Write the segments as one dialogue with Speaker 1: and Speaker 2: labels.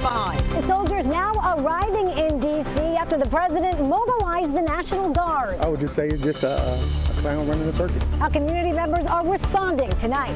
Speaker 1: 5.
Speaker 2: The soldiers now arriving in D.C. after the president mobilized the National Guard.
Speaker 3: I would just say it's just a clown running a circus.
Speaker 2: How community members are responding tonight.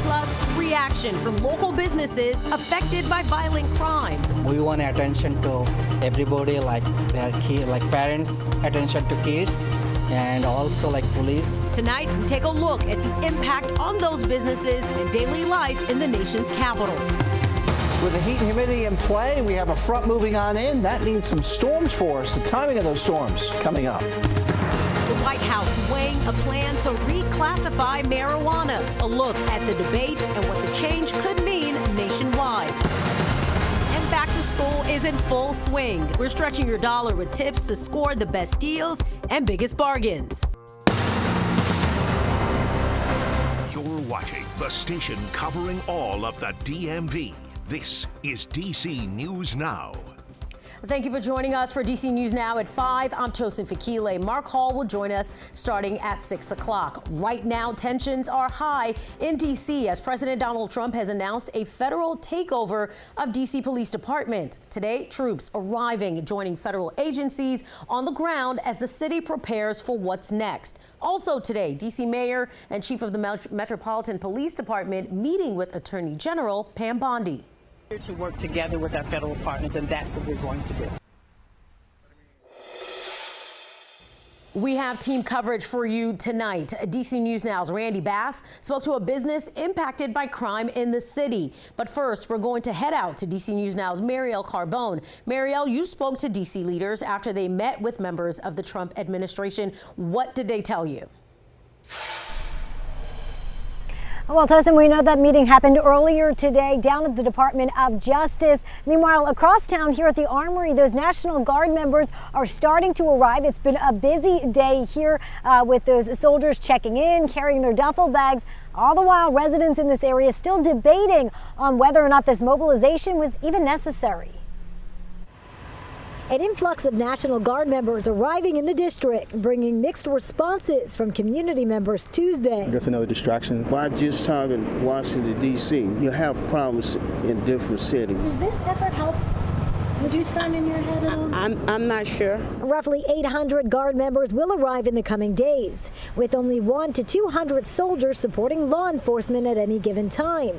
Speaker 1: Plus, reaction from local businesses affected by violent crime.
Speaker 4: We want attention to everybody, like their kid, like parents, attention to kids, and also like police.
Speaker 1: Tonight, we take a look at the impact on those businesses and daily life in the nation's capital.
Speaker 5: With the heat and humidity in play, we have a front moving on in. That means some storms for us. The timing of those storms coming up.
Speaker 1: The White House weighing a plan to reclassify marijuana. A look at the debate and what the change could mean nationwide. And back to school is in full swing. We're stretching your dollar with tips to score the best deals and biggest bargains.
Speaker 6: You're watching the station covering all of the DMV. This is DC News Now.
Speaker 1: Thank you for joining us for DC News Now at 5. I'm Tosin Fakile. Mark Hall will join us starting at 6 o'clock. Right now, tensions are high in DC as President Donald Trump has announced a federal takeover of DC Police Department. Today, troops arriving, joining federal agencies on the ground as the city prepares for what's next. Also today, DC Mayor and Chief of the Metropolitan Police Department meeting with Attorney General Pam Bondi.
Speaker 7: To work together with our federal partners, and that's what we're going to do.
Speaker 1: We have team coverage for you tonight. DC News Now's Randy Bass spoke to a business impacted by crime in the city. But first, we're going to head out to DC News Now's Marielle Carbone. Marielle, you spoke to DC leaders after they met with members of the Trump administration. What did they tell you?
Speaker 2: Well, Tosin, we know that meeting happened earlier today down at the Department of Justice. Meanwhile, across town here at the Armory, those National Guard members are starting to arrive. It's been a busy day here with those soldiers checking in, carrying their duffel bags. All the while, residents in this area still debating on whether or not this mobilization was even necessary. An influx of National Guard members arriving in the district, bringing mixed responses from community members Tuesday.
Speaker 3: That's another distraction.
Speaker 8: By just targeting Washington, D.C., you have problems in different cities.
Speaker 2: Does this effort help reduce crime in your head at all?
Speaker 7: I'm not sure.
Speaker 2: Roughly 800 Guard members will arrive in the coming days, with only 100 to 200 soldiers supporting law enforcement at any given time.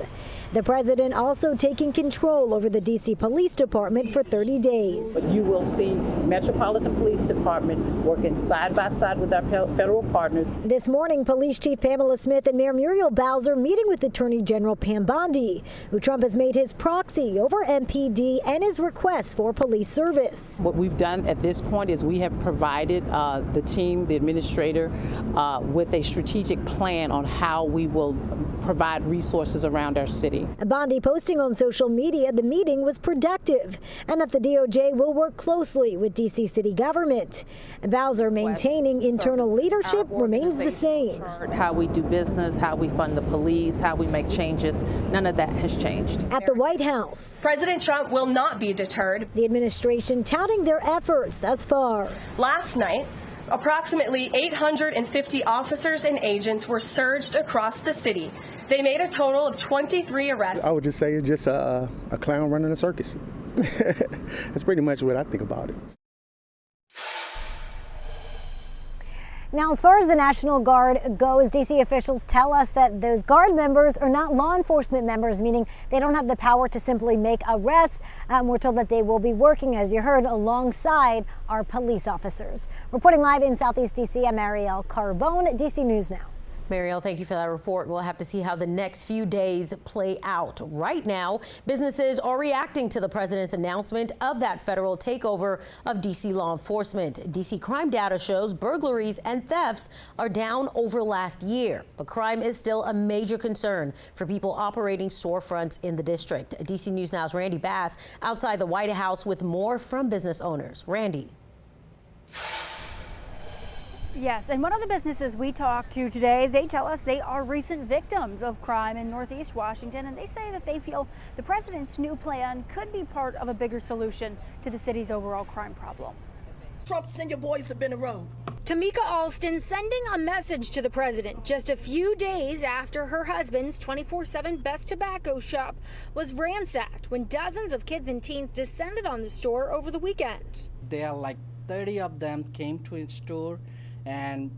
Speaker 2: The president also taking control over the D.C. Police Department for 30 days.
Speaker 7: You will see Metropolitan Police Department working side by side with our federal partners.
Speaker 2: This morning, Police Chief Pamela Smith and Mayor Muriel Bowser meeting with Attorney General Pam Bondi, who Trump has made his proxy over MPD and his requests for police service.
Speaker 7: What we've done at this point is we have provided the team, the administrator, with a strategic plan on how we will provide resources around our city.
Speaker 2: Bondi posting on social media the meeting was productive and that the DOJ will work closely with D.C. city government. Bowser maintaining internal leadership remains the same.
Speaker 7: How we do business, how we fund the police, how we make changes, none of that has changed.
Speaker 2: At the White House,
Speaker 9: President Trump will not be deterred.
Speaker 2: The administration touting their efforts thus far.
Speaker 9: Last night, approximately 850 officers and agents were surged across the city. They made a total of 23 arrests.
Speaker 3: I would just say it's just a clown running a circus. That's pretty much what I think about it.
Speaker 2: Now, as far as the National Guard goes, D.C. officials tell us that those Guard members are not law enforcement members, meaning they don't have the power to simply make arrests. We're told that they will be working, as you heard, alongside our police officers. Reporting live in Southeast D.C., I'm Marielle Carbone, D.C. News Now.
Speaker 1: Marielle, thank you for that report. We'll have to see how the next few days play out. Right now, businesses are reacting to the president's announcement of that federal takeover of D.C. law enforcement. D.C. crime data shows burglaries and thefts are down over last year, but crime is still a major concern for people operating storefronts in the district. D.C. News Now's Randy Bass outside the White House with more from business owners. Randy.
Speaker 10: Yes, and one of the businesses we talked to today, they tell us they are recent victims of crime in Northeast Washington, and they say that they feel the president's new plan could be part of a bigger solution to the city's overall crime problem.
Speaker 11: Trump, send your boys to Bennett Road.
Speaker 10: Tamika Alston sending a message to the president just a few days after her husband's 24/7 Best Tobacco shop was ransacked when dozens of kids and teens descended on the store over the weekend.
Speaker 4: There are like 30 of them came to his store and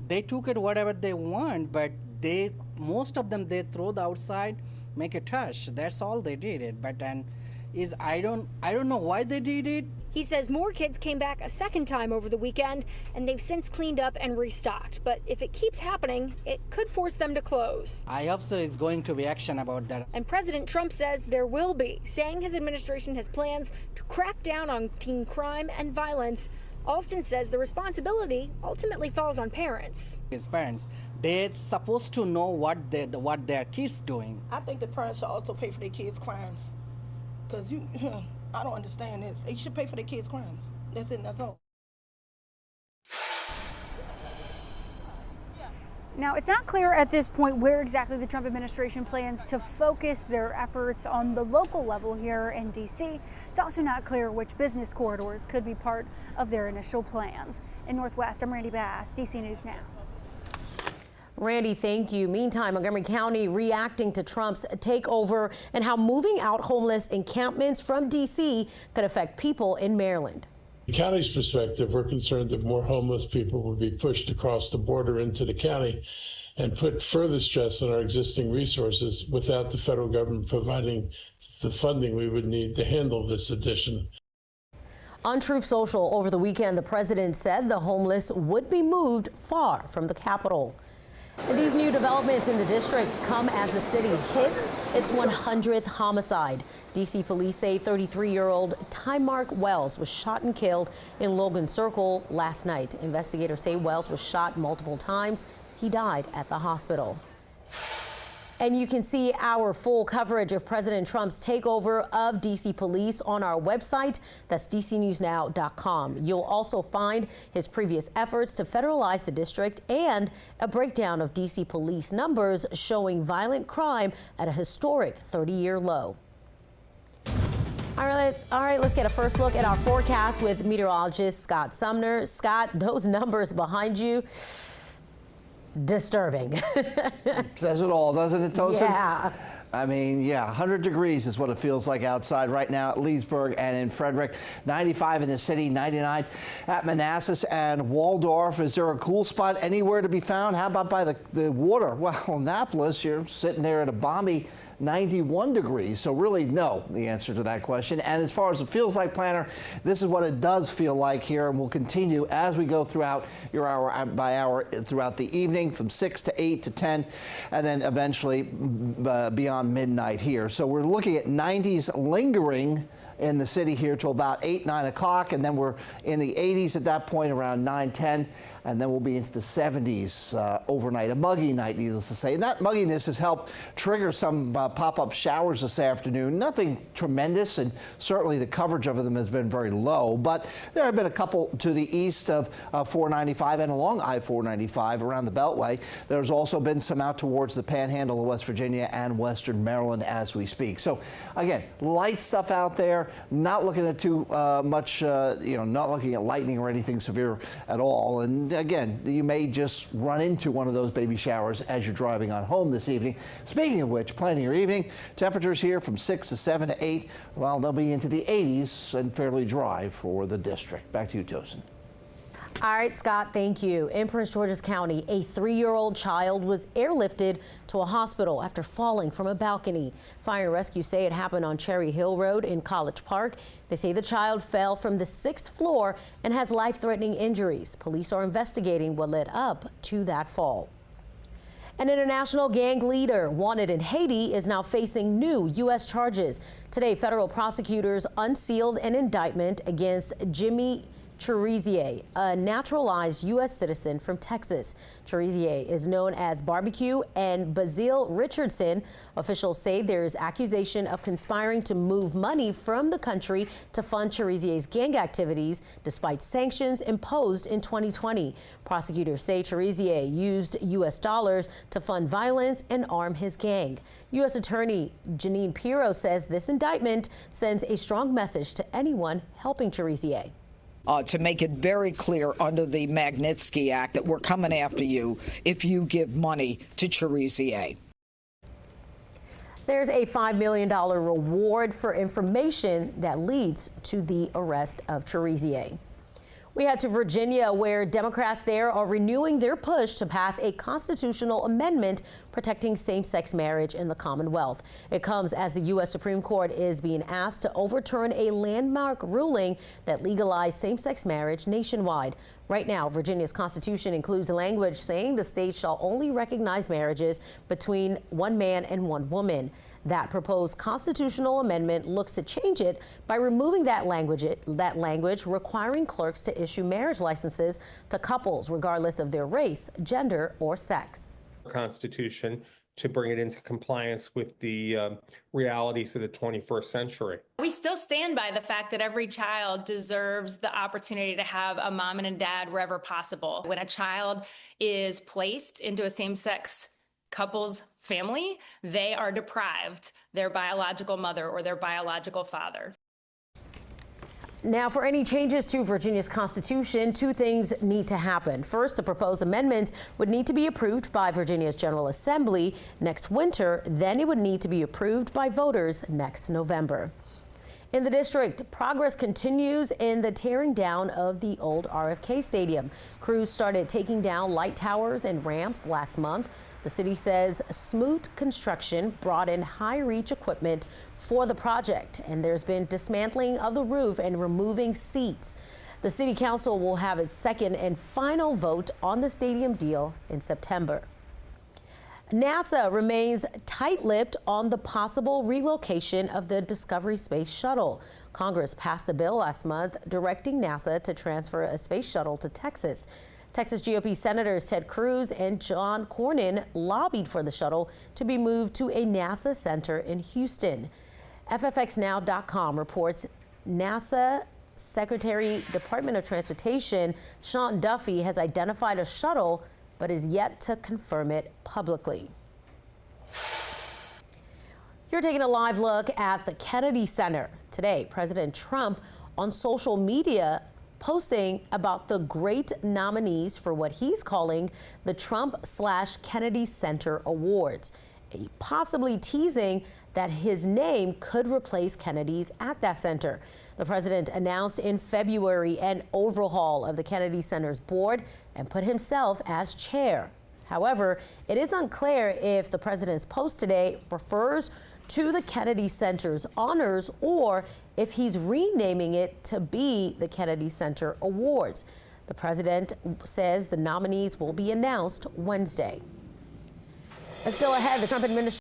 Speaker 4: they took it whatever they want, but most of them they throw the outside, make a touch. That's all they did it. But then I don't know why they did it.
Speaker 10: He says more kids came back a second time over the weekend and they've since cleaned up and restocked. But if it keeps happening, it could force them to close.
Speaker 4: I hope so is going to be action about that.
Speaker 10: And President Trump says there will be, saying his administration has plans to crack down on teen crime and violence. Alston says the responsibility ultimately falls on parents.
Speaker 4: His parents, they're supposed to know what their kids doing.
Speaker 11: I think the parents should also pay for their kids' crimes. Because I don't understand this. They should pay for their kids' crimes. That's it, that's all.
Speaker 10: Now, it's not clear at this point where exactly the Trump administration plans to focus their efforts on the local level here in D.C. It's also not clear which business corridors could be part of their initial plans. In Northwest, I'm Randy Bass, D.C. News Now.
Speaker 1: Randy, thank you. Meantime, Montgomery County reacting to Trump's takeover and how moving out homeless encampments from D.C. could affect people in Maryland.
Speaker 12: From the county's perspective, we're concerned that more homeless people will be pushed across the border into the county and put further stress on our existing resources without the federal government providing the funding we would need to handle this addition.
Speaker 1: On Truth Social over the weekend, the president said the homeless would be moved far from the Capitol. And these new developments in the district come as the city hit its 100th homicide. D.C. police say 33-year-old Tymark Wells was shot and killed in Logan Circle last night. Investigators say Wells was shot multiple times. He died at the hospital. And you can see our full coverage of President Trump's takeover of D.C. police on our website. That's dcnewsnow.com. You'll also find his previous efforts to federalize the district and a breakdown of D.C. police numbers showing violent crime at a historic 30-year low. All right, let's get a first look at our forecast with meteorologist Scott Sumner. Scott, those numbers behind you, disturbing.
Speaker 5: Says it all, doesn't it, Tosin?
Speaker 1: Yeah.
Speaker 5: I mean, yeah, 100 degrees is what it feels like outside right now at Leesburg and in Frederick. 95 in the city, 99 at Manassas and Waldorf. Is there a cool spot anywhere to be found? How about by the water? Well, Annapolis, you're sitting there at a balmy 91 degrees. So really, no, the answer to that question. And as far as it feels like, Planner, this is what it does feel like here, and will continue as we go throughout your hour by hour throughout the evening from 6 to 8 to 10, and then eventually beyond midnight here. So we're looking at 90s lingering in the city here till about 8, 9 o'clock, and then we're in the 80s at that point around 9, 10. And then we'll be into the 70s overnight, a muggy night, needless to say. And that mugginess has helped trigger some pop-up showers this afternoon. Nothing tremendous, and certainly the coverage of them has been very low. But there have been a couple to the east of 495 and along I-495 around the Beltway. There's also been some out towards the Panhandle of West Virginia and Western Maryland as we speak. So again, light stuff out there. Not looking at too much, not looking at lightning or anything severe at all. And again, you may just run into one of those baby showers as you're driving on home this evening. Speaking of which, planning your evening, temperatures here from 6 to 7 to 8. Well, they'll be into the 80s and fairly dry for the district. Back to you, Tosin.
Speaker 1: All right, Scott, thank you. In Prince George's County, a 3-year-old child was airlifted to a hospital after falling from a balcony. Fire and rescue say it happened on Cherry Hill Road in College Park. They say the child fell from the 6th floor and has life-threatening injuries. Police are investigating what led up to that fall. An international gang leader wanted in Haiti is now facing new U.S. charges. Today, federal prosecutors unsealed an indictment against Jimmy Cherizier, a naturalized U.S. citizen from Texas. Cherizier is known as Barbecue and Bazile Richardson. Officials say there is accusation of conspiring to move money from the country to fund Cherizier's gang activities, despite sanctions imposed in 2020. Prosecutors say Cherizier used U.S. dollars to fund violence and arm his gang. U.S. Attorney Janine Pirro says this indictment sends a strong message to anyone helping Cherizier.
Speaker 13: to make it very clear under the Magnitsky Act that we're coming after you if you give money to Cherizier.
Speaker 1: There's a $5 million reward for information that leads to the arrest of Cherizier. We head to Virginia, where Democrats there are renewing their push to pass a constitutional amendment protecting same-sex marriage in the Commonwealth. It comes as the U.S. Supreme Court is being asked to overturn a landmark ruling that legalized same-sex marriage nationwide. Right now, Virginia's constitution includes language saying the state shall only recognize marriages between one man and one woman. That proposed constitutional amendment looks to change it by removing that language requiring clerks to issue marriage licenses to couples regardless of their race, gender, or sex.
Speaker 14: Constitution to bring it into compliance with the realities of the 21st century.
Speaker 15: We still stand by the fact that every child deserves the opportunity to have a mom and a dad wherever possible. When a child is placed into a same-sex couple's family, they are deprived their biological mother or their biological father.
Speaker 1: Now, for any changes to Virginia's constitution, two things need to happen. First, the proposed amendments would need to be approved by Virginia's General Assembly next winter. Then it would need to be approved by voters next November. In the district, progress continues in the tearing down of the old RFK Stadium. Crews started taking down light towers and ramps last month. The city says Smoot Construction brought in high-reach equipment for the project, and there's been dismantling of the roof and removing seats. The city council will have its second and final vote on the stadium deal in September. NASA remains tight-lipped on the possible relocation of the Discovery Space Shuttle. Congress passed a bill last month directing NASA to transfer a space shuttle to Texas. Texas GOP Senators Ted Cruz and John Cornyn lobbied for the shuttle to be moved to a NASA center in Houston. FFXNow.com reports NASA Secretary, Department of Transportation Sean Duffy has identified a shuttle, but is yet to confirm it publicly. You're taking a live look at the Kennedy Center. Today, President Trump on social media posting about the great nominees for what he's calling the Trump/Kennedy Center Awards, possibly teasing that his name could replace Kennedy's at that center. The president announced in February an overhaul of the Kennedy Center's board and put himself as chair. However, it is unclear if the president's post today refers to the Kennedy Center's honors or if he's renaming it to be the Kennedy Center Awards. The president says the nominees will be announced Wednesday. And still ahead, the Trump administration